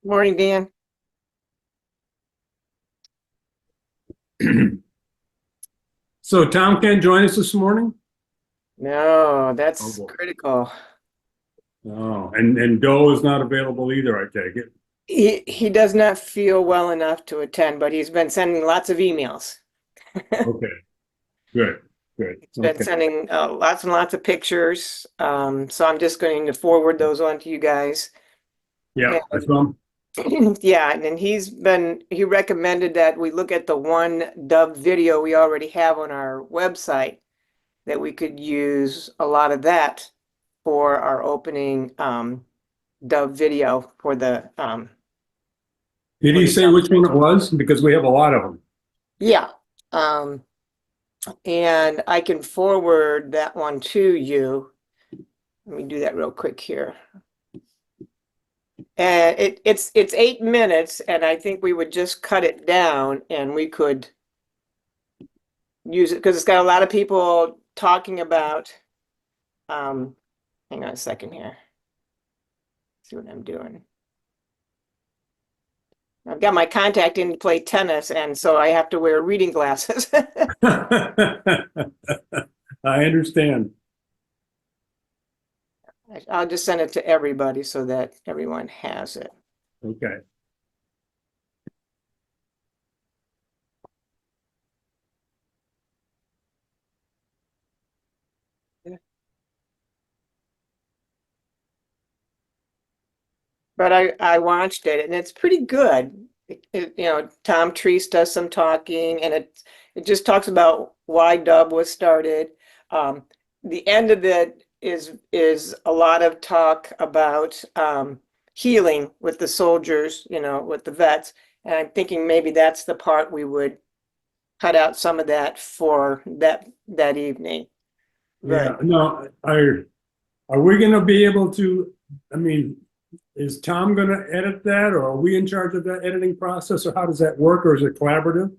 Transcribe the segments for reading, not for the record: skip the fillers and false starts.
Morning, Dan. So Tom can't join us this morning? No, Oh that's boy. critical. Oh, and Doe is not available either, I take it. He does not feel well enough to attend, but he's been sending lots of emails. Okay, good, good. He's been Okay. sending lots and lots of pictures. So I'm just going to forward those on to you guys. Yeah, I And saw him. yeah, and then he recommended that we look at the one dub video we already have on our website, that we could use a lot of that for our opening dub video Did for he the say which one it was? Because we have a lot of them. yeah. Um, and I can forward that one to you. Let me do that real quick here. And it's 8 minutes, and I think we would just cut it down and we could use it because it's got a lot of people talking about hang on a second here. See what I'm doing. I've got my contact in to play tennis, and so I have to wear reading glasses. I understand. I'll just send it to everybody so that everyone has it. Okay. But I watched it and it's pretty good. Tom Treese does some talking and it just talks about why Dub was started. Um, the end of it is a lot of talk about healing with the soldiers, with the vets. And I'm thinking maybe that's the part we would cut out some of that for that evening. Yeah, But no, are we gonna be able to, I mean, is Tom gonna edit that, or are we in charge of that editing process, or how does that work, or is it collaborative?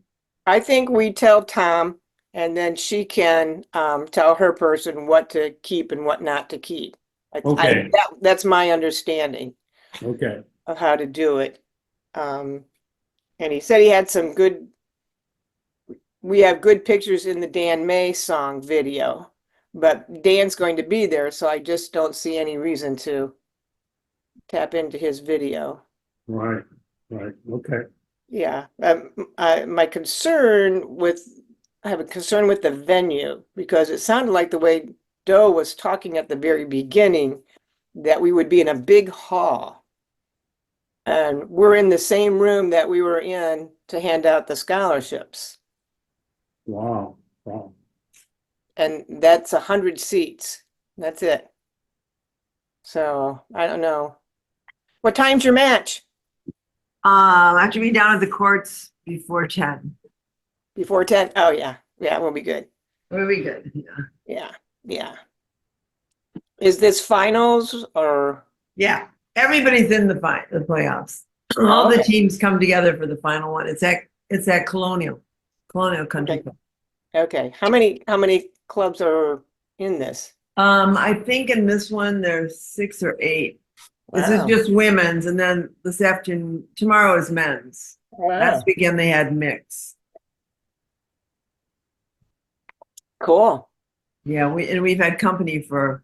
I think we tell Tom, and then she can tell her person what to keep and what not to keep. Okay, That's my understanding okay. of how to do it. Um, and he said he had some good. We have good pictures in the Dan May song video, but Dan's going to be there, so I just don't see any reason to tap into his video. Right, right, okay. Yeah, my concern with I have a concern with the venue because it sounded like the way Doe was talking at the very beginning that we would be in a big hall and we're in the same room that we were in to hand out the scholarships, Wow, wow. and that's 100 seats. That's it. So I don't know. What time's your match? I have to be down at the courts before 10. Before 10? Oh yeah, yeah, we'll be good. We'll be good. Yeah. Yeah, yeah. Is this finals or? Yeah. Everybody's in the playoffs. All Oh, the okay. teams come together for the final one. It's at Colonial Country Okay. Club. Okay. How many clubs are in this? I think in this one there's 6 or 8. This is Wow. just women's, and then this afternoon, tomorrow is men's. Last Wow. weekend they had mixed. Cool. Yeah, we've had company for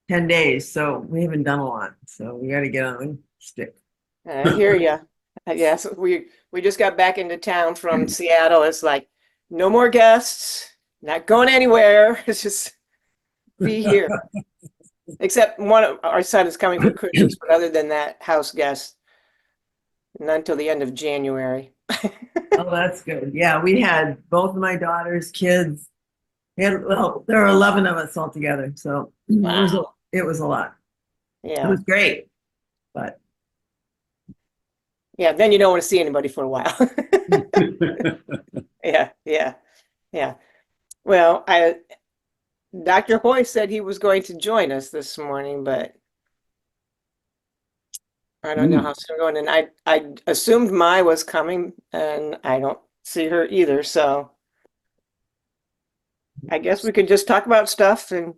10 days, so we haven't done a lot. So we got to get on stick. I hear you. Yes, we just got back into town from Seattle. It's like no more guests, not going anywhere. It's just be here. Except one of our son is coming for Christmas, but other than that, house guests, not until the end of January. Oh, that's good. Yeah, we had both of my daughter's kids. Well, there are 11 of us all together, so Wow. it was a lot. It Yeah. was great, but Yeah. Then you don't want to see anybody for a while. Yeah. Yeah. Yeah. Well, Dr. Hoy said he was going to join us this morning, but I don't know Hmm. how soon we're going. And I assumed Mai was coming, and I don't see her either. So I guess we could just talk about stuff and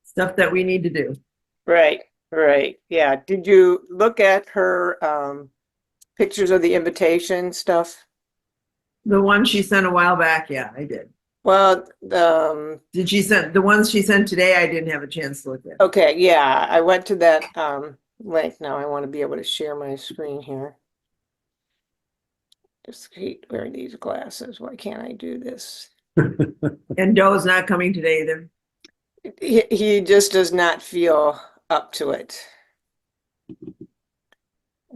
stuff that we need to do. right. Right, yeah. Did you look at her pictures of the invitation stuff? The one she sent a while back, yeah, I did. Well, Did she send the ones she sent today? I didn't have a chance to look at. okay, yeah, I went to that link. Now I want to be able to share my screen here. Just hate wearing these glasses. Why can't I do this? And Doe's not coming today either. He just does not feel up to it.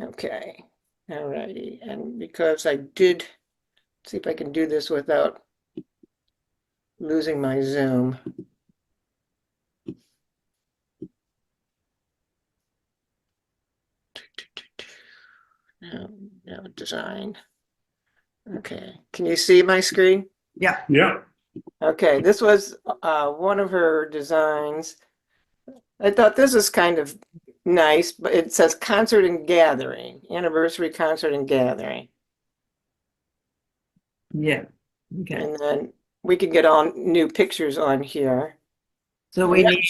Okay, all righty. And because I did, see if I can do this without losing my Zoom. No, design. Okay, can you see my screen? Yeah, Yeah, Okay, this was one of her designs. I thought this is kind of nice, but it says concert and gathering, anniversary concert and gathering. yeah. Okay. And then we can get all new pictures on here. So we need,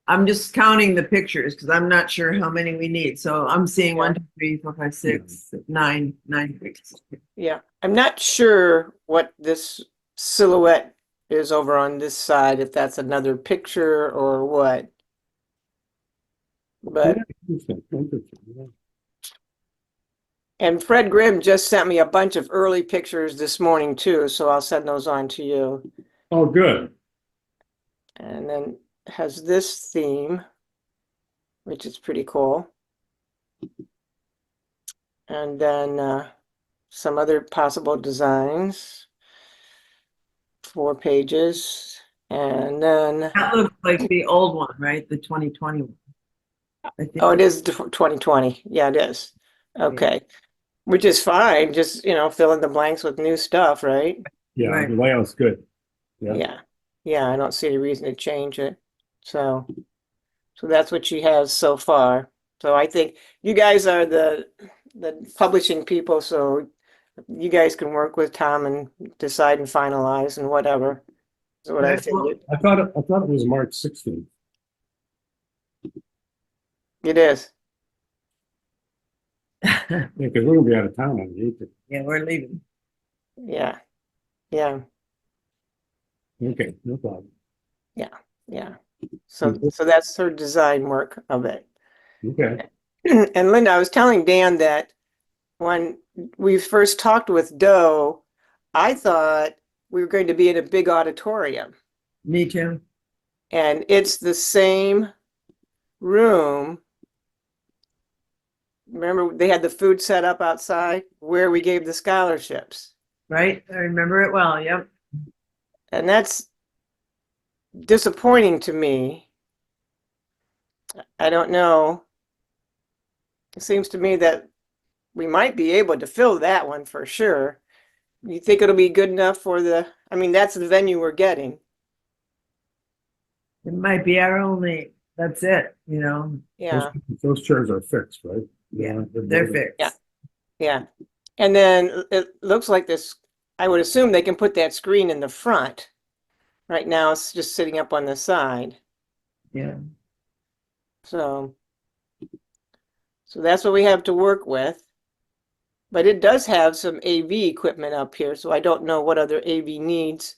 I'm just counting the pictures because I'm not sure how many we need. So I'm seeing Yeah. 1, 2, 3, 4, 5, 6, 9, 9 pictures. Yeah, I'm not sure what this silhouette is over on this side, if that's another picture or what. But, interesting, interesting, yeah. and Fred Grimm just sent me a bunch of early pictures this morning too, so I'll send those on to you. Oh, good. And then has this theme, which is pretty cool. And then some other possible designs, 4 pages. And then, That looks like the old one, right? The 2020 one. I think. oh, it is 2020. Yeah, it is. Okay. Which is fine, just, fill in the blanks with new stuff, right? Yeah, Right. the layout's good. Yeah. Yeah. Yeah, I don't see any reason to change it. So that's what she has so far. So I think you guys are the publishing people, so you guys can work with Tom and decide and finalize and whatever. Is what I Right, well- figured. I thought it was March 16th. It is. Yeah, because we're gonna be out of town on the 8th. Yeah, we're leaving. Yeah. Yeah. Okay, no problem. Yeah. So that's her design work of it. Okay, And Linda, I was telling Dan that when we first talked with Doe, I thought we were going to be in a big auditorium, Me too. and it's the same room. Remember, they had the food set up outside where we gave the scholarships, Right? I remember it well. Yep. and that's disappointing to me. I don't know. It seems to me that we might be able to fill that one for sure. You think it'll be good enough for I mean, that's the venue we're getting. It might be our only, that's it, Yeah, those chairs are fixed, right? Yeah, they're fixed. Yeah. yeah. And then it looks like this, I would assume they can put that screen in the front. Right now, it's just sitting up on the side. Yeah. So that's what we have to work with. But it does have some AV equipment up here, so I don't know what other AV needs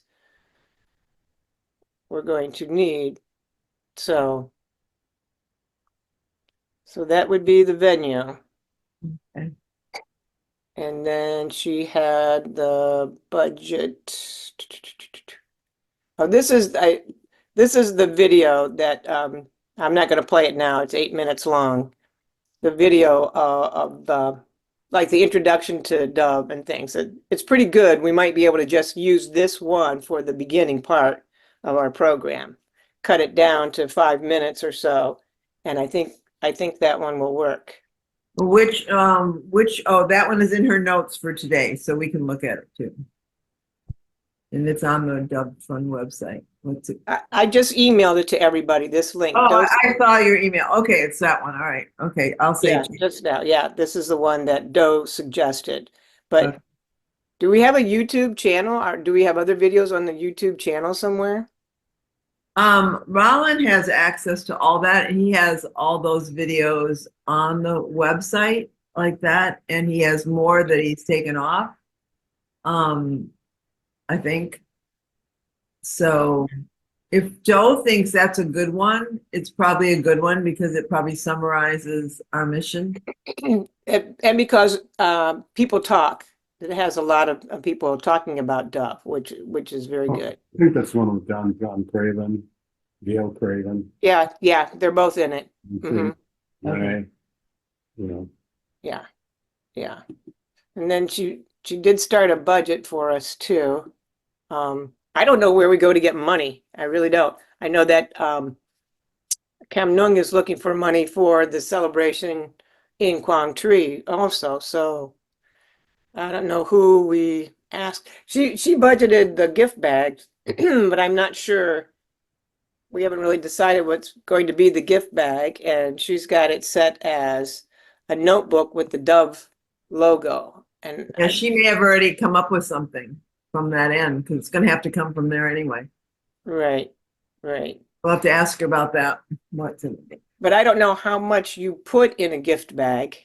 we're going to need. So that would be the venue. Okay. And then she had the budget. Oh, this is the video that I'm not going to play it now. It's 8 minutes long. The video of like the introduction to D.O.V.E and things. It's pretty good. We might be able to just use this one for the beginning part of our program. Cut it down to 5 minutes or so, and I think that one will work. Oh, that one is in her notes for today, so we can look at it too. And it's on the D.O.V.E Fund website. What's it? I just emailed it to everybody, this link. Oh, Those- I saw your email. Okay, it's that one. All right. Okay, I'll say. Yeah, just now. Yeah, this is the one that Doe suggested. But Okay. do we have a YouTube channel or do we have other videos on the YouTube channel somewhere? Roland has access to all that, and he has all those videos on the website like that, and he has more that he's taken off. Um, I think. So if Joe thinks that's a good one, it's probably a good one because it probably summarizes our mission. And because people talk, it has a lot of people talking about D.O.V.E, which is very good. I think that's one with John Craven, Gail Craven. Yeah, yeah, they're both in it. Okay. Okay. You know, Yeah, yeah. And then she did start a budget for us too. I don't know where we go to get money. I really don't. I know that Cam Nung is looking for money for the celebration in Quang Tri also. So I don't know who we asked. She budgeted the gift bags, but I'm not sure. We haven't really decided what's going to be the gift bag, and she's got it set as a notebook with the D.O.V.E logo. And Yeah, she may have already come up with something from that end because it's going to have to come from there anyway. right, right. We'll have to ask her about that. What's in it? But I don't know how much you put in a gift bag.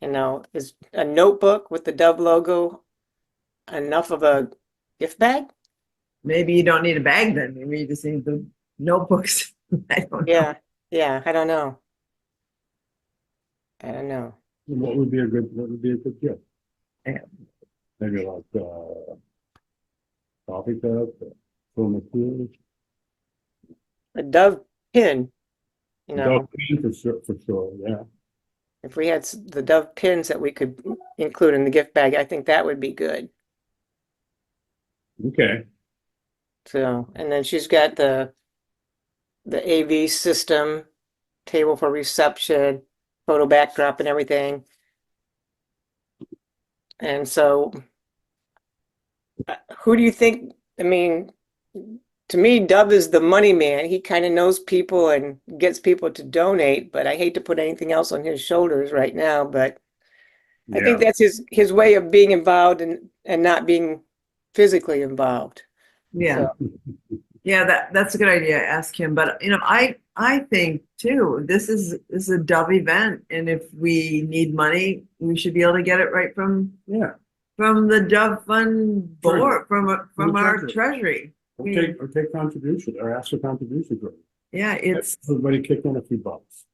Is a notebook with the D.O.V.E logo enough of a gift bag? Maybe you don't need a bag then. Maybe you just need the notebooks. I don't know. Yeah, yeah, I don't know. I don't know. what would be a good gift? Yeah. Maybe like, coffee cup, from the pool. A D.O.V.E pin, you know, For sure, yeah. if we had the D.O.V.E pins that we could include in the gift bag, I think that would be good. Okay. So, and then she's got the AV system, table for reception, photo backdrop and everything. And so, who do you think? I mean, to me, D.O.V.E is the money man. He kind of knows people and gets people to donate, but I hate to put anything else on his shoulders right now. But I think Yeah. that's his way of being involved and not being physically involved. Yeah. So, Yeah, that's a good idea. Ask him. But I think too, this is a Dove event, and if we need money, we should be able to get it right Yeah. from the Dove Fund board, from the our treasury. treasury. Or take contribution, or ask for contributions. Yeah, it's Everybody kick in a few bucks.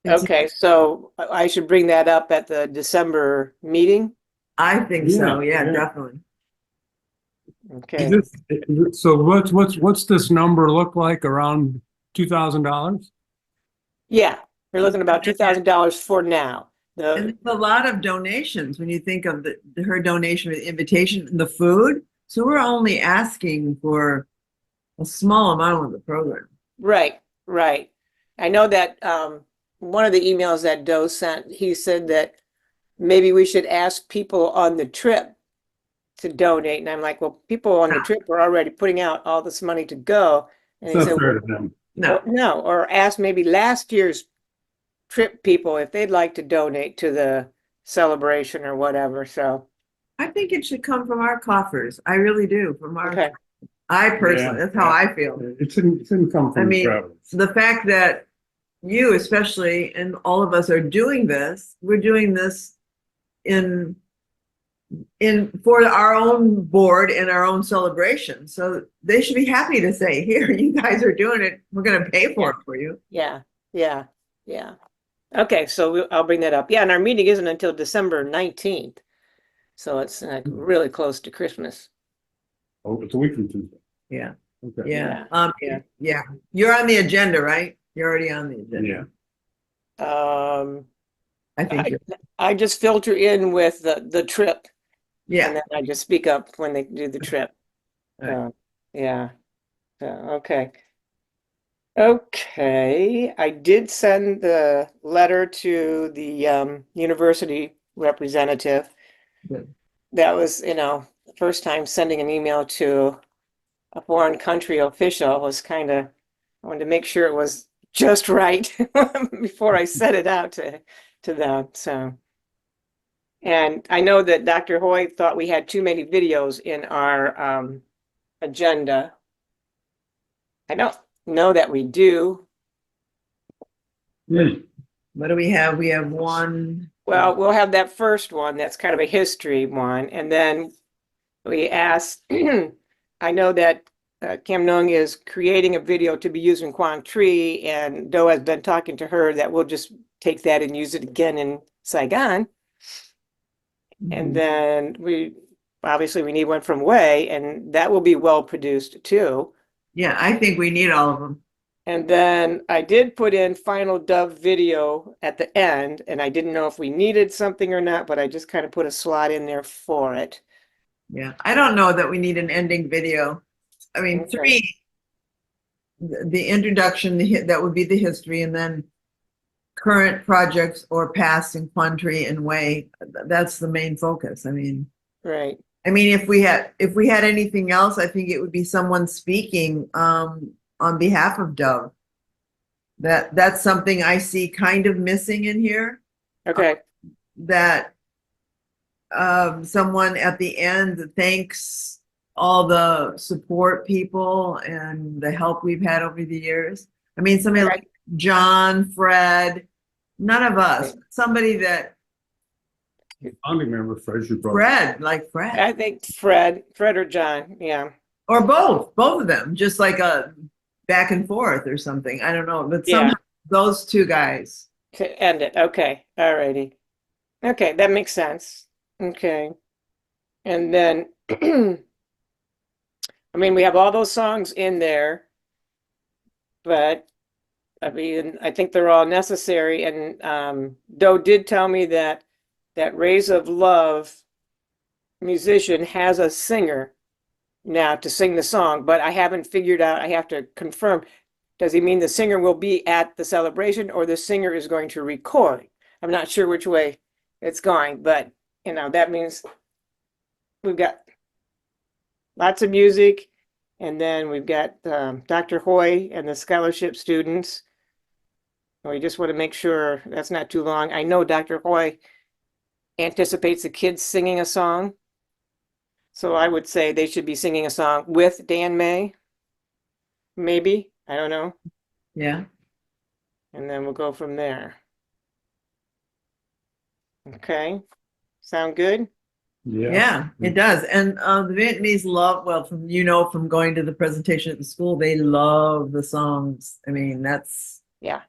okay, so I should bring that up at the December meeting. I think so. Yeah, Yeah, yeah. definitely. Okay. So what's this number look like, around $2,000? Yeah, we're looking about $2,000 for now. And it's a lot of donations when you think of her donation with invitation and the food. So we're only asking for a small amount of the program. Right, right. I know that one of the emails that Doe sent, he said that maybe we should ask people on the trip to donate. And I'm like, well, people on the trip are already putting out all this money to go. And It's he not said, fair to them. No, no, or ask maybe last year's trip people if they'd like to donate to the celebration or whatever. So, I think it should come from our coffers. I really do. From our, okay. I personally, Yeah, that's how I feel. It shouldn't come I from the mean, travelers. the fact that you especially and all of us are doing this, we're doing this in for our own board and our own celebration. So they should be happy to say, here, you guys are doing it. We're going to pay for it for you. Yeah, yeah, yeah. Okay, so I'll bring that up. Yeah, and our meeting isn't until December 19th. So it's like really close to Christmas. Oh, it's a week from Tuesday. Yeah. Okay. Yeah. Yeah. Yeah. You're on the agenda, right? You're already on the agenda. Yeah. I think you're, I just filter in with the trip and yeah. then I just speak up when they do the trip. All right. So, yeah. So, okay. Okay, I did send the letter to the university representative. Good. That was, the first time sending an email to a foreign country official was I wanted to make sure it was just right before I set it out to them. So, and I know that Dr. Hoy thought we had too many videos in our agenda. I don't know that we do. Hmm. What do we have? We have one. Well, we'll have that first one. That's kind of a history one. And then we asked, I know that Kim Nung is creating a video to be used in Quang Tri, and Do has been talking to her that we'll just take that and use it again in Saigon. And then obviously we need one from Wei, and that will be well produced too. Yeah, I think we need all of them. And then I did put in final Dove video at the end, and I didn't know if we needed something or not, but I just kind of put a slot in there for it. Yeah, I don't know that we need an ending video. I mean, Okay. 3, the introduction, that would be the history, and then current projects or past in Quantry and Way. That's the main focus. Right. I mean, if we had anything else, I think it would be someone speaking on behalf of Dove. That's something I see kind of missing in here. Okay. That someone at the end thanks all the support people and the help we've had over the years. I mean, somebody Okay. like John, Fred, none of us, somebody that Founding member, Fraser Brothers. Fred, like Fred, I think Fred or John. Yeah. or both of them, just like a back and forth or something. I don't know, but Yeah. somehow those 2 guys. To end it. Okay. All righty. Okay. That makes sense. Okay. And then, I mean, we have all those songs in there, but I mean, I think they're all necessary. And Doe did tell me that Rays of Love musician has a singer now to sing the song, but I haven't figured out, I have to confirm. Does he mean the singer will be at the celebration or the singer is going to record? I'm not sure which way it's going, but that means we've got lots of music, and then we've got Dr. Hoy and the scholarship students. We just want to make sure that's not too long. I know Dr. Hoy anticipates the kids singing a song. So I would say they should be singing a song with Dan May. Maybe. I don't know. Yeah. And then we'll go from there. Okay. Sound good? Yeah, it does. And the Vietnamese love, well, from going to the presentation at the school, they love the songs. I mean, Yeah.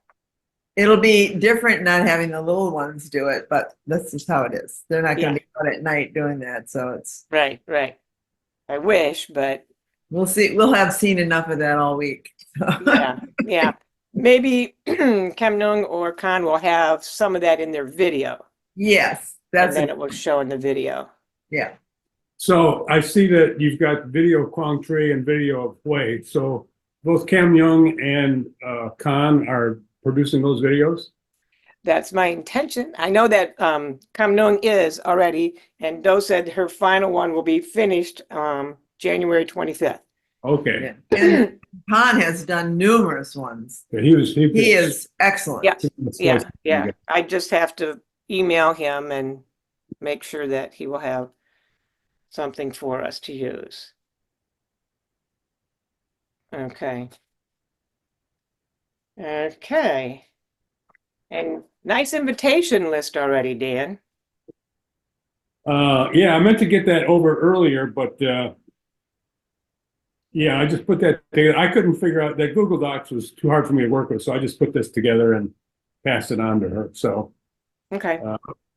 it'll be different not having the little ones do it, but that's just how it is. They're not going to be out at night doing that. So Right. I wish, but we'll see. We'll have seen enough of that all week. yeah. Maybe Kam Nung or Khan will have some of that in their video. Yes, and then it will show in the video. Yeah. So I see that you've got video of Quang Tri and video of Hui. So both Cam Young and Khan are producing those videos? That's my intention. I know that Kam Nung is already, and Do said her final one will be finished January 25th. Okay. Yeah. And Han has done numerous ones. Yeah, he is excellent. Yeah. I just have to email him and make sure that he will have something for us to use. Okay. And nice invitation list already, Dan. Yeah, I meant to get that over earlier, but yeah, I just put that together. I couldn't figure out that Google Docs was too hard for me to work with, so I just put this together and passed it on to her. So Okay.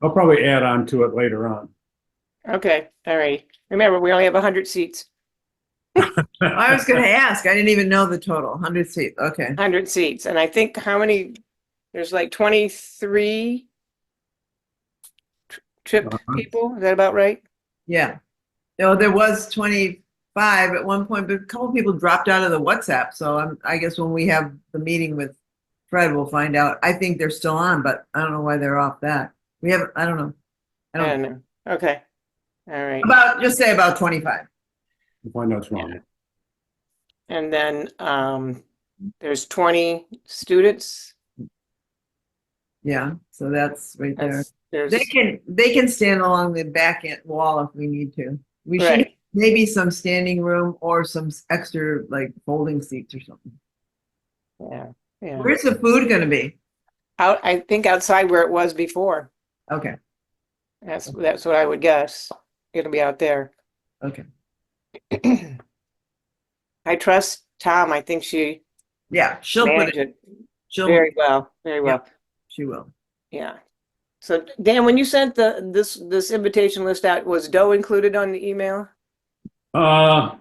I'll probably add on to it later on. Okay. All right. Remember, we only have 100 seats. I was going to ask. I didn't even know the total. 100 seats. Okay. 100 seats. And I think how many? There's like 23 trip people. Is that about right? Yeah. No, there was 25 at one point, but a couple people dropped out of the WhatsApp. So I guess when we have the meeting with Fred, we'll find out. I think they're still on, but I don't know why they're off that. I don't know. I don't know. Okay. All right. Just say about 25. We'll find out tomorrow. Yeah. And then there's 20 students. Yeah, so that's right there. There's They can stand along the back end wall if we need to. We should right. maybe some standing room or some extra like folding seats or something. Yeah, yeah. Where's the food gonna be? Out, I think outside where it was before. Okay, That's what I would guess. It'll be out there. okay. I trust Tom. I think she Yeah, she'll put managed it, it she'll, very well, very yeah, well. she will. Yeah. So Dan, when you sent this invitation list out, was Doe included on the email? Uh,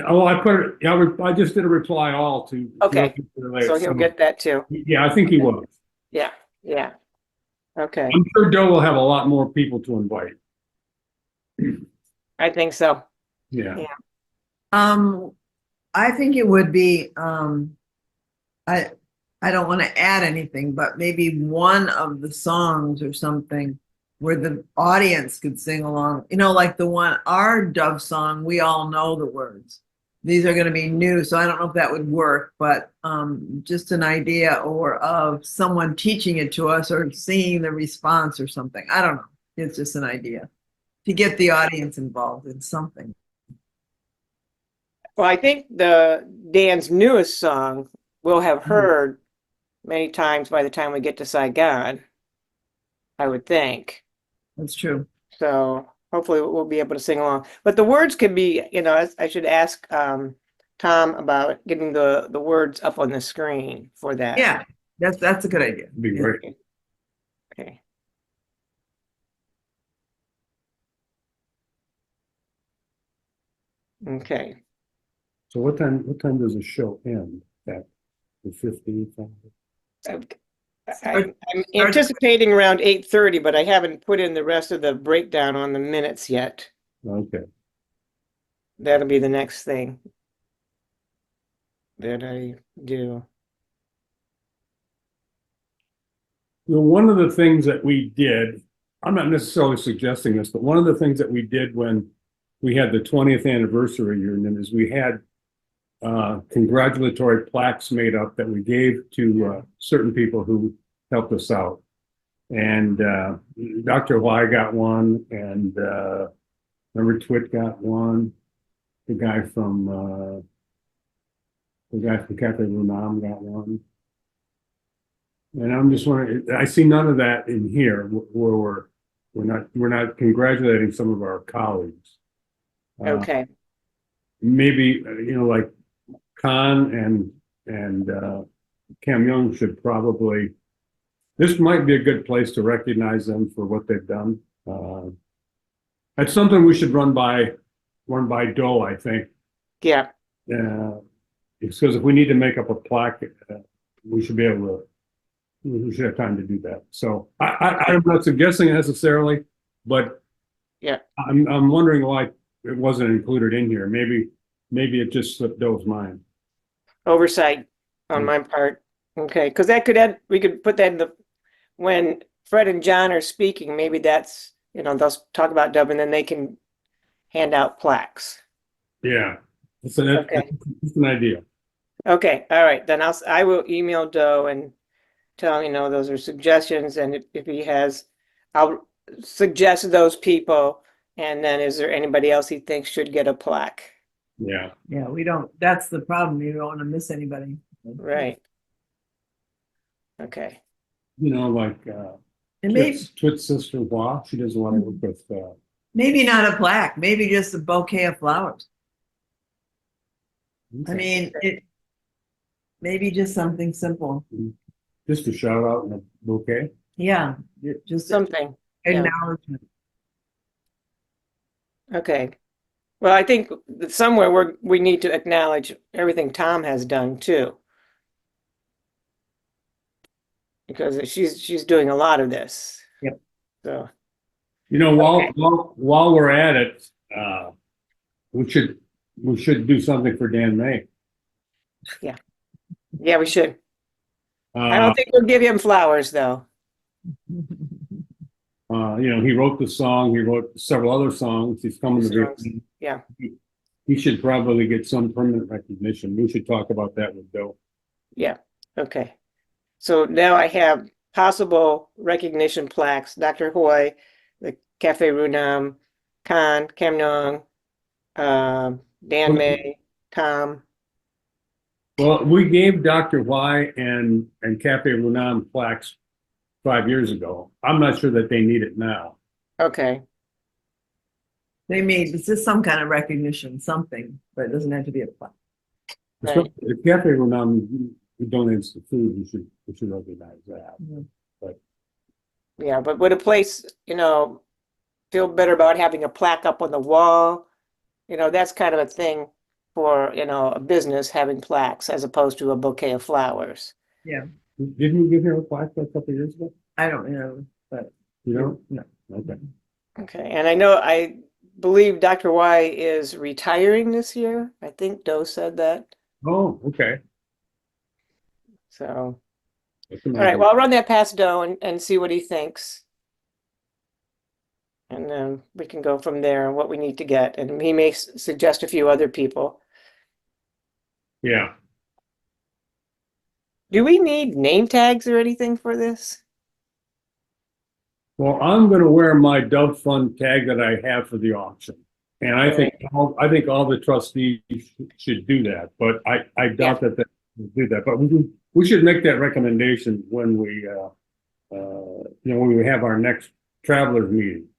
oh, I put it, yeah, I just did a reply all to. Okay. Later, So he'll get that too. yeah, I think he was. Yeah, yeah. Okay. I'm sure Joe will have a lot more people to invite. I think so. Yeah. Yeah. I think it would be, I, I don't want to add anything, but maybe one of the songs or something where the audience could sing along, you know, like the one, our Dove song, we all know the words. These are going to be new, so I don't know if that would work, but just an idea or of someone teaching it to us or seeing the response or something. I don't know. It's just an idea to get the audience involved in something. Well, I think the Dan's newest song we'll have heard many times by the time we get to Saigon, I would think. That's true. So hopefully we'll be able to sing along. But the words could be, I should ask Tom about getting the words up on the screen for that. Yeah, that's a good idea. It'd be great. Okay. Okay. So what time does the show end? At the 15th? I'm anticipating around 8:30, but I haven't put in the rest of the breakdown on the minutes yet. Okay. That'll be the next thing that I do. Well, one of the things that we did, I'm not necessarily suggesting this, but one of the things that we did when we had the 20th anniversary reunion is we had congratulatory plaques made up that we gave to certain people who helped us out. And Dr. Y got one, and remember Twit got one. The guy from Cafe Lunam got one. And I'm just wondering, I see none of that in here where we're not congratulating some of our colleagues. Okay. Maybe like Khan and Cam Young should probably. This might be a good place to recognize them for what they've done. That's something we should run by Doe, I think. Yeah. Because if we need to make up a plaque, we should be able to. We should have time to do that. So I'm not suggesting it necessarily, but Yeah. I'm wondering why it wasn't included in here. Maybe it just slipped Doe's mind. Oversight on my part. Okay. Because we could put that in when Fred and John are speaking, maybe that's, they'll talk about Dove and then they can hand out plaques. Yeah, that's Okay. an idea. Okay. All right. Then I will email Doe and tell him, those are suggestions. And if he has, I'll suggest those people. And then is there anybody else he thinks should get a plaque? Yeah. Yeah, we don't, that's the problem. You don't want to miss anybody. Right. Okay. Like And maybe, Twit's sister Hua, she does a lot of work with maybe not a plaque, maybe just a bouquet of flowers. I mean, maybe just something simple. just a shout out and a bouquet. Yeah, just Something. Yeah. acknowledgement. Okay. Well, I think that somewhere we need to acknowledge everything Tom has done too. Because she's doing a lot of this. Yep. So, While we're at it, we should do something for Dan May. yeah, we should. I Uh, don't think we'll give him flowers though. he wrote the song, he wrote several other songs, he's coming to Vietnam. Yeah. He should probably get some permanent recognition. We should talk about that with Bill. Yeah. Okay. So now I have possible recognition plaques, Dr. Hoy, the Cafe Runam, Khan, Kam Nong, Dan May, Tom. Well, we gave Dr. Y and Cafe Runam plaques 5 years ago. I'm not sure that they need it now. Okay, They made, this is some kind of recognition, something, but it doesn't have to be a plaque. right. If Cafe Runam donates the food, we should recognize that. Mhm. But Yeah, but would a place, feel better about having a plaque up on the wall? That's kind of a thing for, a business having plaques as opposed to a bouquet of flowers. Yeah, didn't we give her a plaque a couple of years ago? I don't know, but You know? no. Okay. Okay, and I believe Dr. Y is retiring this year. I think Doe said that. Oh, okay. So, That's all right, amazing. well, I'll run that past Doe and see what he thinks. And then we can go from there and what we need to get. And he may suggest a few other people. Yeah. Do we need name tags or anything for this? Well, I'm going to wear my Dove Fund tag that I have for the auction. And I think all the trustees should do that, but I doubt that they will do that. But we should make that recommendation when when we have our next travelers meeting.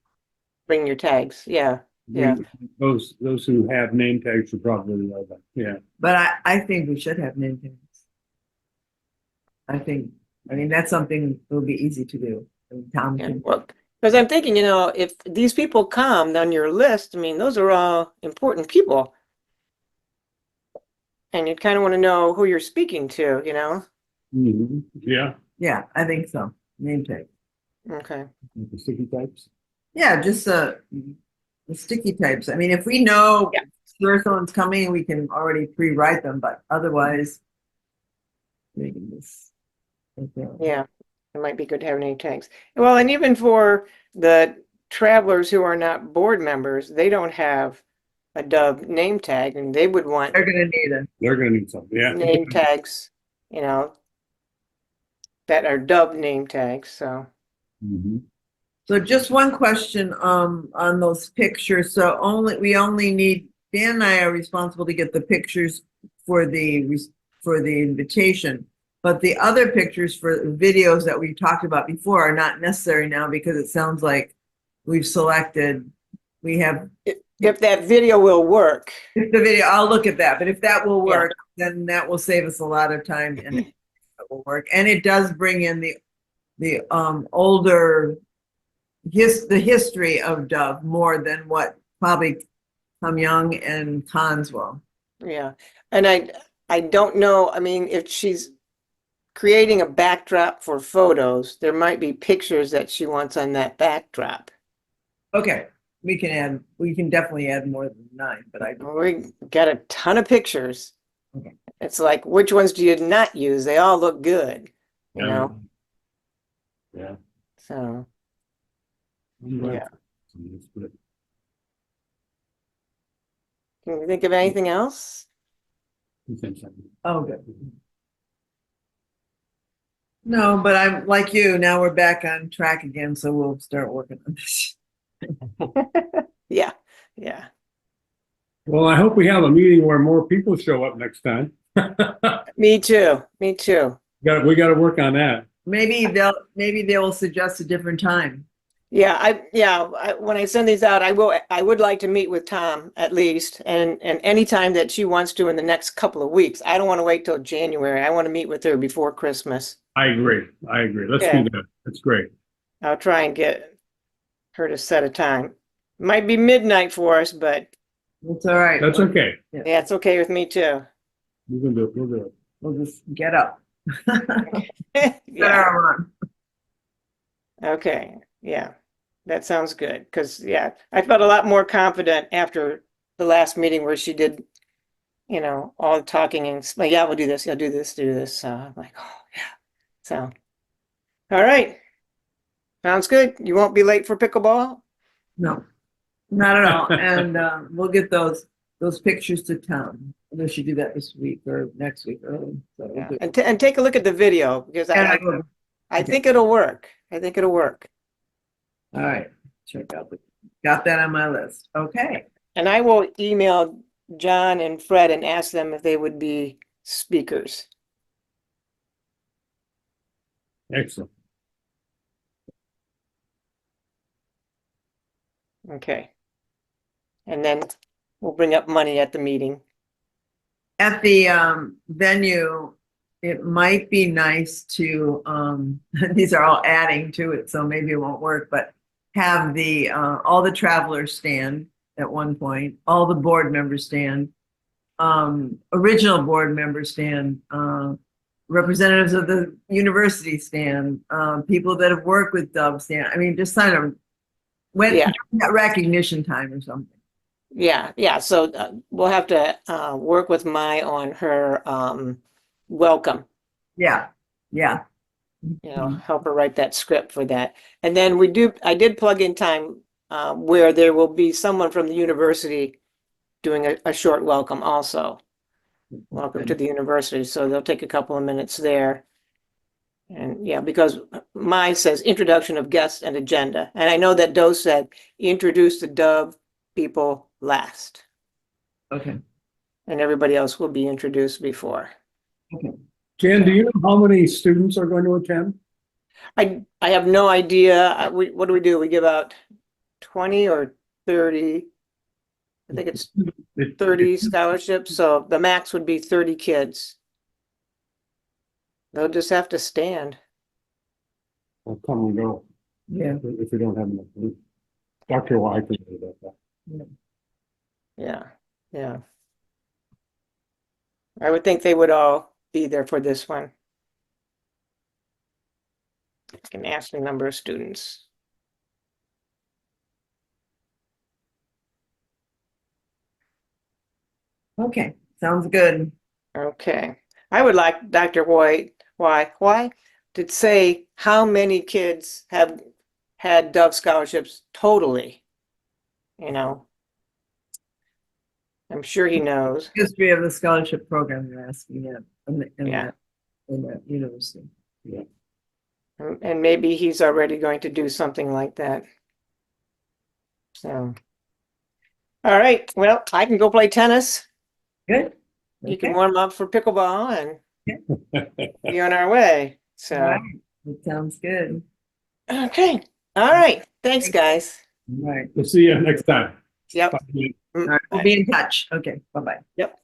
Bring your tags. Yeah, yeah. Those who have name tags should probably know that. Yeah. But I think we should have name tags. I mean, that's something that will be easy to do. And Tom Yeah, can, well, because I'm thinking, if these people come on your list, I mean, those are all important people. And you kind of want to know who you're speaking to. Yeah. yeah, I think so. Name tag. Okay. The sticky types. Yeah, just the sticky types. I mean, if we know Yeah. where someone's coming, we can already pre-write them, but otherwise, we can just. Yeah, it might be good to have name tags. Well, and even for the travelers who are not board members, they don't have a Dove name tag, and they would want They're gonna need it. They're going to need something. Yeah. name tags, that are Dove name tags. So, Mhm. So just one question on those pictures. So we only need, Dan and I are responsible to get the pictures for the invitation. But the other pictures for videos that we talked about before are not necessary now because it sounds like we've selected, we have if that video will work, if the video, I'll look at that, but if that will Yeah. work, then that will save us a lot of time and it will work. And it does bring in the older the history of Dove more than what probably Tom Young and Cons will. yeah. And I don't know. I mean, if she's creating a backdrop for photos, there might be pictures that she wants on that backdrop. Okay, we can definitely add more than 9, but We got a ton of pictures. Okay. It's like, which ones do you not use? They all look good, you know? Yeah. So, Yeah. can you think of anything else? oh good. No, but I'm like you, now we're back on track again, so we'll start working on this. Yeah, yeah. Well, I hope we have a meeting where more people show up next time. Me too. Me too. We got to work on that. Maybe they will suggest a different time. Yeah, when I send these out, I would like to meet with Tom at least, and any time that she wants to in the next couple of weeks. I don't want to wait till January. I want to meet with her before Christmas. I agree. Let's Yeah. do that. That's great. I'll try and get her to set a time. Might be midnight for us, but It's all right. That's okay. yeah, it's okay with me too. We can do it. We'll do it. We'll just get up. Yeah. Yeah. Okay. Yeah. That sounds good. Because yeah, I felt a lot more confident after the last meeting where she did, all the talking and like, yeah, we'll do this, do this. So I'm like, oh yeah. So, all right. Sounds good. You won't be late for pickleball? No, not at all. And we'll get those pictures to Tom. We should do that this week or next week early. So we'll Yeah. do it. And take a look at the video because I think it'll work. I think it'll work. All right, check out got that on my list. Okay. And I will email John and Fred and ask them if they would be speakers. Excellent. Okay. And then we'll bring up money at the meeting. At the venue, it might be nice to these are all adding to it, so maybe it won't work, but have the all the travelers stand at one point, all the board members stand, original board members stand, representatives of the university stand, people that have worked with D.O.V.E stand. I mean, just kind of when Yeah. that recognition time or something. Yeah. So we'll have to work with Mai on her welcome. Yeah. Help her write that script for that. And then I did plug in time where there will be someone from the university doing a short welcome also. Welcome to the university. So they'll take a couple of minutes there. And yeah, because mine says introduction of guests and agenda. And I know that Doe said introduce the D.O.V.E people last. Okay. And everybody else will be introduced before. Jan, do you know how many students are going to attend? I have no idea. What do? We give out 20 or 30. I think it's 30 scholarships. So the max would be 30 kids. They'll just have to stand. Or come and go Yeah. if we don't have enough room. Dr. Y can do that. Yeah. I would think they would all be there for this one. I can ask the number of students. Okay, sounds good. Okay. I would like Dr. White, why to say how many kids have had D.O.V.E scholarships totally. I'm sure he knows. History of the scholarship program you're asking, yeah. Yeah. In the university. Yeah. And maybe he's already going to do something like that. So, all right. Well, I can go play tennis. Good. You can Okay. warm up for pickleball and be on our way. So, All right. That sounds good. okay. All right. Thanks, guys. All right. We'll see you next time. Yep. Bye. All right. We'll be in touch. Okay. Bye-bye. Yep.